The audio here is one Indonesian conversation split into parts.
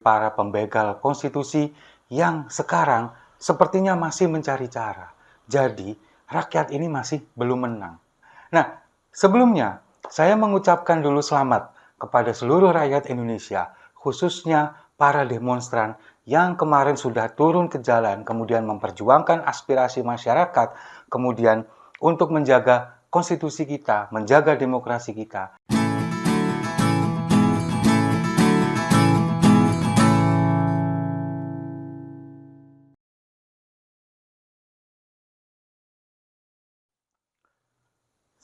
para pembegal konstitusi yang sekarang sepertinya masih mencari cara. Jadi, rakyat ini masih belum menang. Nah, sebelumnya saya mengucapkan dulu selamat kepada seluruh rakyat Indonesia, khususnya para demonstran yang kemarin sudah turun ke jalan, kemudian memperjuangkan aspirasi masyarakat, kemudian untuk menjaga konstitusi kita, menjaga demokrasi kita.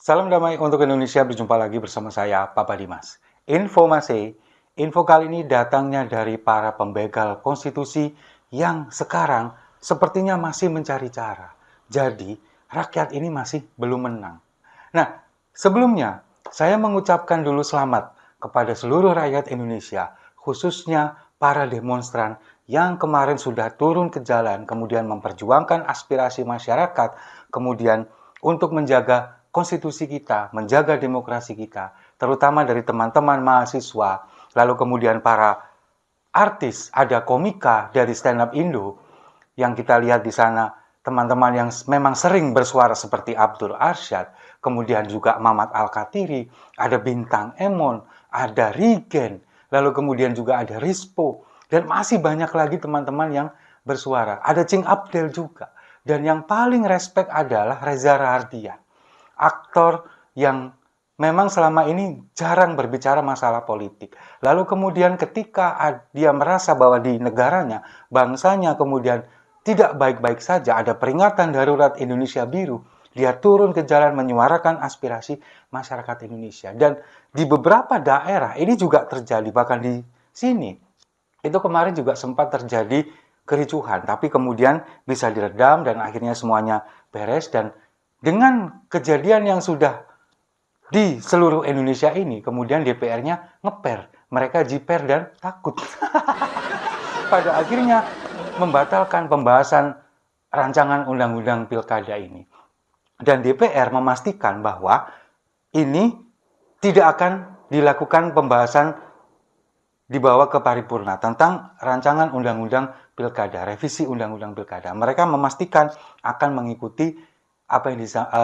Salam damai untuk Indonesia, berjumpa lagi bersama saya, Papa Dimas. Info kali ini datangnya dari para pembegal konstitusi yang sekarang sepertinya masih mencari cara. Jadi, rakyat ini masih belum menang. Nah, sebelumnya saya mengucapkan dulu selamat kepada seluruh rakyat Indonesia, khususnya para demonstran yang kemarin sudah turun ke jalan, kemudian memperjuangkan aspirasi masyarakat, kemudian untuk menjaga konstitusi kita, menjaga demokrasi kita, terutama dari teman-teman mahasiswa, lalu kemudian para artis, ada komika dari Stand Up Indo, yang kita lihat di sana teman-teman yang memang sering bersuara seperti Abdul Arsyad, kemudian juga Mamat Al-Katiri, ada Bintang Emon, ada Rigen, lalu kemudian juga ada Rispo, dan masih banyak lagi teman-teman yang bersuara. Ada Cing Abdel juga, dan yang paling respect adalah Reza Rahardian, aktor yang memang selama ini jarang berbicara masalah politik. Lalu kemudian ketika dia merasa bahwa di negaranya, bangsanya kemudian tidak baik-baik saja, ada peringatan darurat Indonesia Biru, dia turun ke jalan menyuarakan aspirasi masyarakat Indonesia. Dan di beberapa daerah ini juga terjadi, bahkan di sini, itu kemarin juga sempat terjadi kericuhan, tapi kemudian bisa diredam dan akhirnya semuanya beres. Dan dengan kejadian yang sudah di seluruh Indonesia ini, kemudian DPR-nya ngeper, mereka jiper dan takut. Pada akhirnya membatalkan pembahasan rancangan undang-undang pilkada ini. Dan DPR memastikan bahwa ini tidak akan dilakukan pembahasan dibawa ke paripurna tentang rancangan undang-undang pilkada, revisi undang-undang pilkada. Mereka memastikan akan mengikuti apa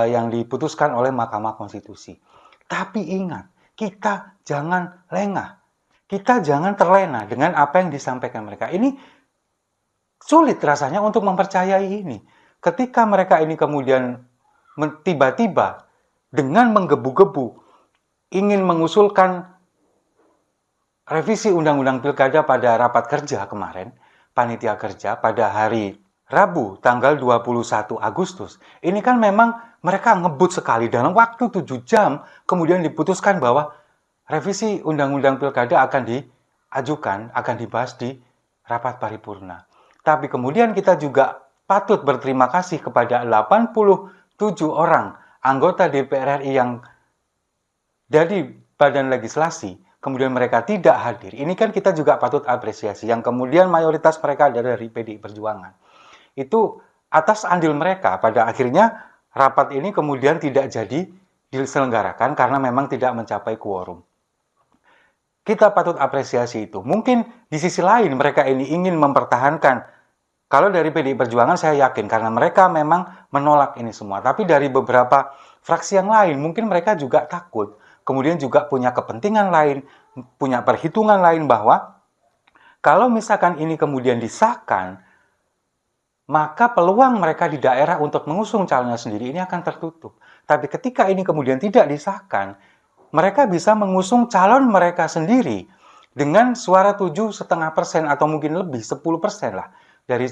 yang diputuskan oleh Mahkamah Konstitusi. Tapi ingat, kita jangan lengah. Kita jangan terlena dengan apa yang disampaikan mereka. Ini sulit rasanya untuk mempercayai ini. Ketika mereka ini kemudian tiba-tiba dengan menggebu-gebu ingin mengusulkan revisi undang-undang pilkada pada rapat kerja kemarin, panitia kerja pada hari Rabu tanggal 21 Agustus, ini kan memang mereka ngebut sekali dalam waktu 7 jam, kemudian diputuskan bahwa revisi undang-undang pilkada akan diajukan, akan dibahas di rapat paripurna. Tapi kemudian kita juga patut berterima kasih kepada 87 orang anggota DPR RI yang dari Badan Legislasi, kemudian mereka tidak hadir. Ini kan kita juga patut apresiasi, yang kemudian mayoritas mereka dari PDI Perjuangan. Itu atas andil mereka, pada akhirnya rapat ini kemudian tidak jadi diselenggarakan karena memang tidak mencapai quorum. Kita patut apresiasi itu. Mungkin di sisi lain mereka ini ingin mempertahankan, kalau dari PDI Perjuangan saya yakin karena mereka memang menolak ini semua. Tapi dari beberapa fraksi yang lain mungkin mereka juga takut, kemudian juga punya kepentingan lain, punya perhitungan lain bahwa kalau misalkan ini kemudian disahkan, maka peluang mereka di daerah untuk mengusung calonnya sendiri ini akan tertutup. Tapi ketika ini kemudian tidak disahkan, mereka bisa mengusung calon mereka sendiri dengan suara 7,5% atau mungkin lebih 10% lah dari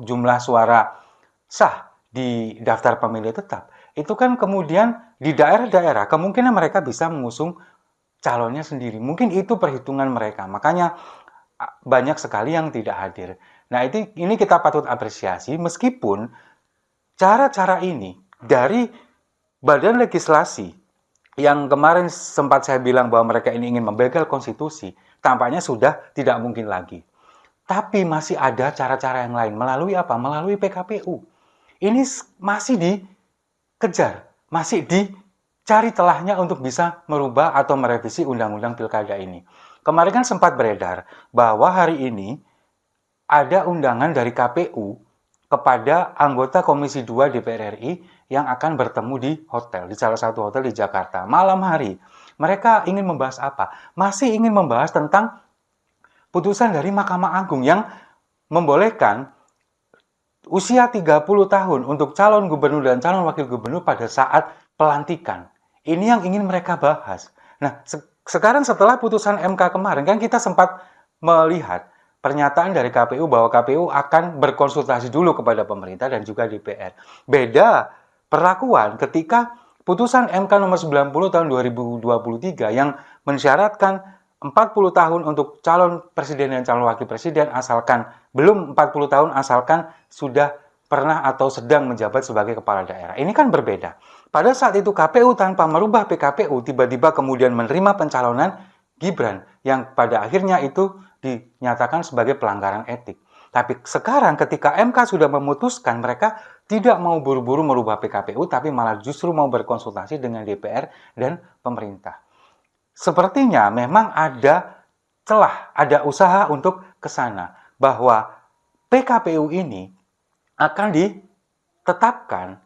jumlah suara sah di daftar pemilih tetap. Itu kan kemudian di daerah-daerah kemungkinan mereka bisa mengusung calonnya sendiri. Mungkin itu perhitungan mereka. Makanya banyak sekali yang tidak hadir. Nah, ini kita patut apresiasi meskipun cara-cara ini dari Badan Legislasi yang kemarin sempat saya bilang bahwa mereka ini ingin membegal konstitusi, tampaknya sudah tidak mungkin lagi. Tapi masih ada cara-cara yang lain. Melalui apa? Melalui PKPU. Ini masih dikejar, masih dicari celahnya untuk bisa merubah atau merevisi undang-undang pilkada ini. Kemarin kan sempat beredar bahwa hari ini ada undangan dari KPU kepada anggota Komisi 2 DPR RI yang akan bertemu di hotel, di salah satu hotel di Jakarta, malam hari. Mereka ingin membahas apa? Masih ingin membahas tentang putusan dari Mahkamah Agung yang membolehkan usia 30 tahun untuk calon gubernur dan calon wakil gubernur pada saat pelantikan. Ini yang ingin mereka bahas. Nah, sekarang setelah putusan MK kemarin, kan kita sempat melihat pernyataan dari KPU bahwa KPU akan berkonsultasi dulu kepada pemerintah dan juga DPR. Beda perlakuan ketika putusan MK nomor 90 tahun 2023 yang mensyaratkan 40 tahun untuk calon presiden dan calon wakil presiden asalkan belum 40 tahun asalkan sudah pernah atau sedang menjabat sebagai kepala daerah. Ini kan berbeda. Pada saat itu KPU tanpa merubah PKPU tiba-tiba kemudian menerima pencalonan Gibran yang pada akhirnya itu dinyatakan sebagai pelanggaran etik. Tapi sekarang ketika MK sudah memutuskan, mereka tidak mau buru-buru merubah PKPU, tapi malah justru mau berkonsultasi dengan DPR dan pemerintah. Sepertinya memang ada celah, ada usaha untuk ke sana, bahwa PKPU ini akan ditetapkan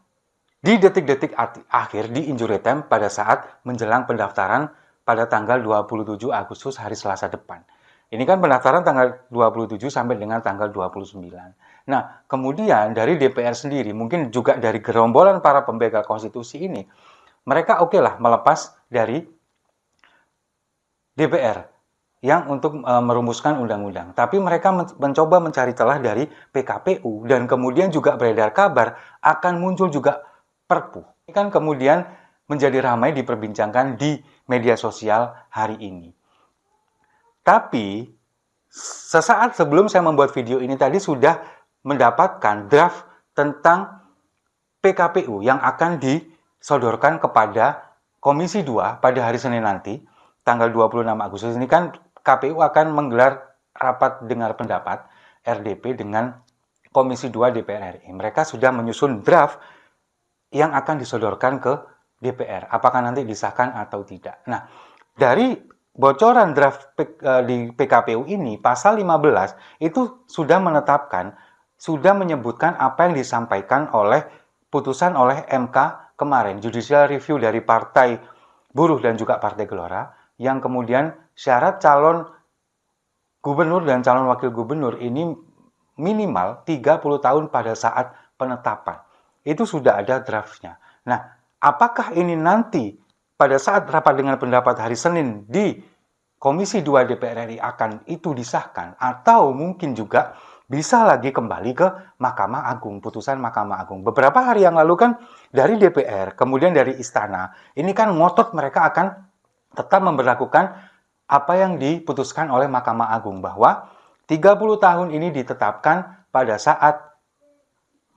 di detik-detik akhir di injury time pada saat menjelang pendaftaran pada tanggal 27 Agustus hari Selasa depan. Ini kan pendaftaran tanggal 27 sampai dengan tanggal 29. Nah, kemudian dari DPR sendiri, mungkin juga dari gerombolan para pembegal konstitusi ini, mereka oke lah melepas dari DPR yang untuk merumuskan undang-undang. Tapi mereka mencoba mencari celah dari PKPU dan kemudian juga beredar kabar akan muncul juga Perpu. Ini kan kemudian menjadi ramai diperbincangkan di media sosial hari ini. Tapi sesaat sebelum saya membuat video ini tadi sudah mendapatkan draft tentang PKPU yang akan disodorkan kepada Komisi 2 pada hari Senin nanti, tanggal 26 Agustus ini kan KPU akan menggelar rapat dengar pendapat RDP dengan Komisi 2 DPR RI. Mereka sudah menyusun draft yang akan disodorkan ke DPR. Apakah nanti disahkan atau tidak. Nah, dari bocoran draft di PKPU ini, pasal 15 itu sudah menetapkan, sudah menyebutkan apa yang disampaikan oleh putusan oleh MK kemarin, judicial review dari Partai Buruh dan juga Partai Gelora, yang kemudian syarat calon gubernur dan calon wakil gubernur ini minimal 30 tahun pada saat penetapan. Itu sudah ada draftnya. Nah, apakah ini nanti pada saat rapat dengan pendapat hari Senin di Komisi 2 DPR RI akan itu disahkan, atau mungkin juga bisa lagi kembali ke Mahkamah Agung, putusan Mahkamah Agung. Beberapa hari yang lalu kan dari DPR, kemudian dari Istana, ini kan ngotot mereka akan tetap memberlakukan apa yang diputuskan oleh Mahkamah Agung, bahwa 30 tahun ini ditetapkan pada saat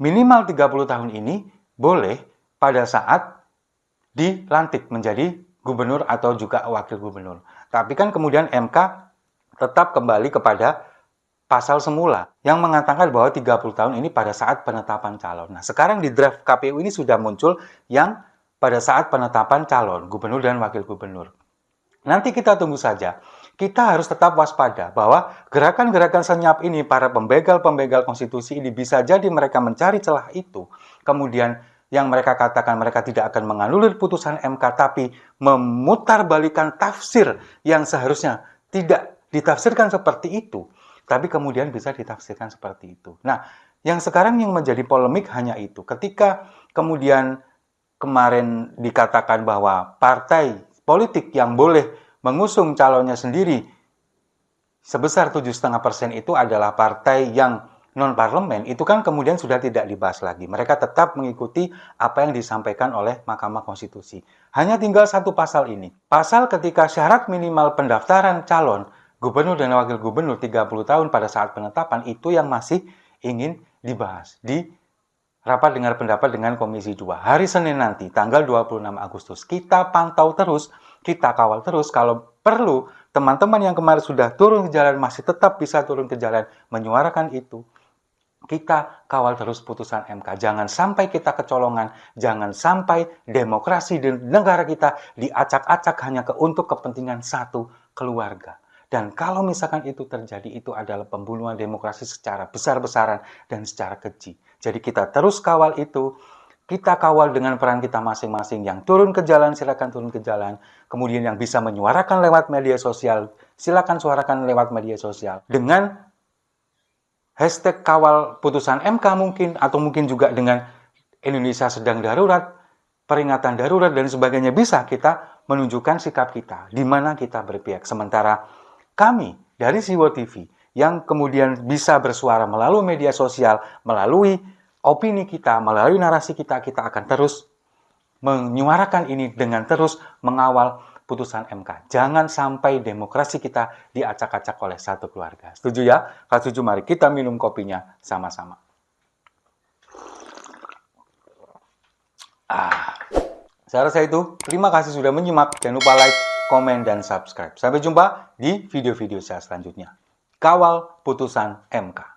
minimal 30 tahun ini boleh pada saat dilantik menjadi gubernur atau juga wakil gubernur. Tapi kan kemudian MK tetap kembali kepada pasal semula yang mengatakan bahwa 30 tahun ini pada saat penetapan calon. Nah, sekarang di draft KPU ini sudah muncul yang pada saat penetapan calon gubernur dan wakil gubernur. Nanti kita tunggu saja. Kita harus tetap waspada bahwa gerakan-gerakan senyap ini, para pembegal-pembegal konstitusi ini, bisa jadi mereka mencari celah itu. Kemudian yang mereka katakan mereka tidak akan menganulir putusan MK, tapi memutarbalikkan tafsir yang seharusnya tidak ditafsirkan seperti itu. Tapi kemudian bisa ditafsirkan seperti itu. Nah, yang sekarang yang menjadi polemik hanya itu. Ketika kemudian kemarin dikatakan bahwa partai politik yang boleh mengusung calonnya sendiri sebesar 7,5% itu adalah partai yang non-parlemen, itu kan kemudian sudah tidak dibahas lagi. Mereka tetap mengikuti apa yang disampaikan oleh Mahkamah Konstitusi. Hanya tinggal satu pasal ini. Pasal ketika syarat minimal pendaftaran calon gubernur dan wakil gubernur 30 tahun pada saat penetapan, itu yang masih ingin dibahas di rapat dengar pendapat dengan Komisi 2. Hari Senin nanti, tanggal 26 Agustus, kita pantau terus, kita kawal terus. Kalau perlu, teman-teman yang kemarin sudah turun ke jalan, masih tetap bisa turun ke jalan, menyuarakan itu. Kita kawal terus putusan MK. Jangan sampai kita kecolongan, jangan sampai demokrasi di negara kita diacak-acak hanya untuk kepentingan satu keluarga. Dan kalau misalkan itu terjadi, itu adalah pembunuhan demokrasi secara besar-besaran dan secara keji. Jadi kita terus kawal itu, kita kawal dengan peran kita masing-masing. Yang turun ke jalan, silakan turun ke jalan. Kemudian yang bisa menyuarakan lewat media sosial, silakan suarakan lewat media sosial. Dengan hashtag kawal putusan MK mungkin, atau mungkin juga dengan Indonesia sedang darurat, peringatan darurat, dan sebagainya, bisa kita menunjukkan sikap kita, di mana kita berpihak. Sementara kami dari Siwo TV yang kemudian bisa bersuara melalui media sosial, melalui opini kita, melalui narasi kita, kita akan terus menyuarakan ini dengan terus mengawal putusan MK. Jangan sampai demokrasi kita diacak-acak oleh satu keluarga. Setuju ya? Kalau setuju, mari kita minum kopinya sama-sama. Saya rasa itu. Terima kasih sudah menyimak. Jangan lupa like, komen, dan subscribe. Sampai jumpa di video-video saya selanjutnya. Kawal putusan MK.